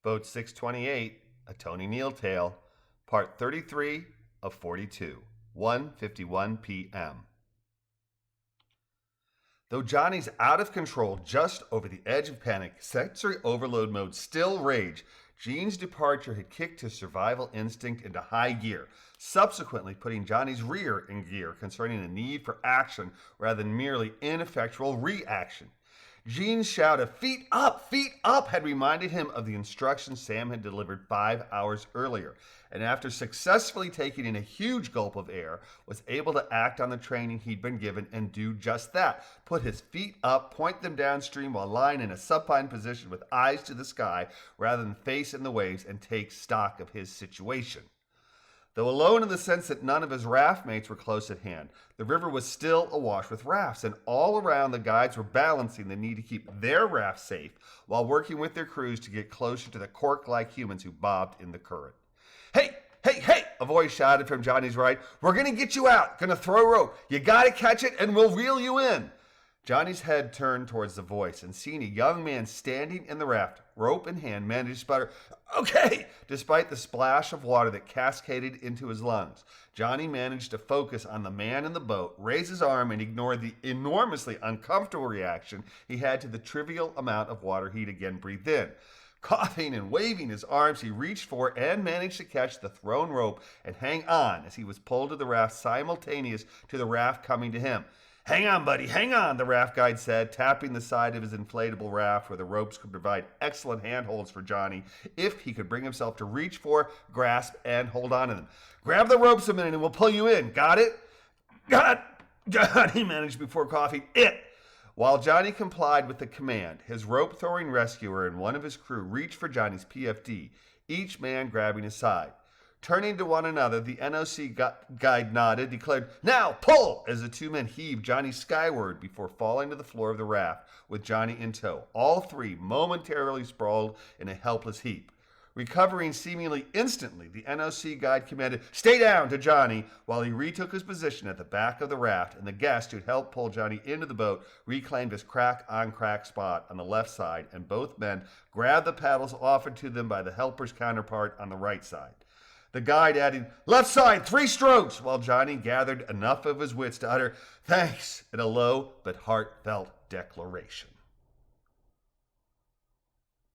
Boat 628, A Tony Neal Tale, Part 33 of 42, 1:51 p.m. Though Johnny's out of control, just over the edge of panic, sensory overload mode still raged. Gene's departure had kicked his survival instinct into high gear, subsequently putting Johnny's rear in gear concerning the need for action rather than merely ineffectual reaction. Gene's shout of feet up had reminded him of the instructions Sam had delivered 5 hours earlier, and after successfully taking in a huge gulp of air, was able to act on the training he'd been given and do just that. Put his feet up, point them downstream while lying in a supine position with eyes to the sky rather than facing the waves, and take stock of his situation. Though alone in the sense that none of his raft mates were close at hand, the river was still awash with rafts, and all around the guides were balancing the need to keep their rafts safe while working with their crews to get closer to the cork-like humans who bobbed in the current. Hey, a voice shouted from Johnny's right. We're going to get you out. Going to throw rope. You got to catch it and we'll reel you in. Johnny's head turned towards the voice, and seeing a young man standing in the raft, rope in hand, managed to sputter, "Okay!" Despite the splash of water that cascaded into his lungs. Johnny managed to focus on the man in the boat, raise his arm, and ignore the enormously uncomfortable reaction he had to the trivial amount of water he'd again breathed in. Coughing and waving his arms, he reached for and managed to catch the thrown rope and hang on as he was pulled to the raft simultaneous to the raft coming to him. "Hang on, buddy, hang on," the raft guide said, tapping the side of his inflatable raft where the ropes could provide excellent handholds for Johnny if he could bring himself to reach for, grasp, and hold on to them. "Grab the ropes a minute and we'll pull you in. Got it?" "Got it," he managed before coughing. While Johnny complied with the command, his rope-throwing rescuer and one of his crew reached for Johnny's PFD, each man grabbing his side. Turning to one another, the NOC guide nodded, declared, "Now, pull!" as the two men heaved Johnny skyward before falling to the floor of the raft, with Johnny in tow, all three momentarily sprawled in a helpless heap. Recovering seemingly instantly, the NOC guide commanded, "Stay down," to Johnny, while he retook his position at the back of the raft, and the guest who'd helped pull Johnny into the boat reclaimed his crack-on-crack spot on the left side, and both men grabbed the paddles offered to them by the helper's counterpart on the right side. The guide added, "Left side, 3 strokes," while Johnny gathered enough of his wits to utter, "Thanks," in a low but heartfelt declaration.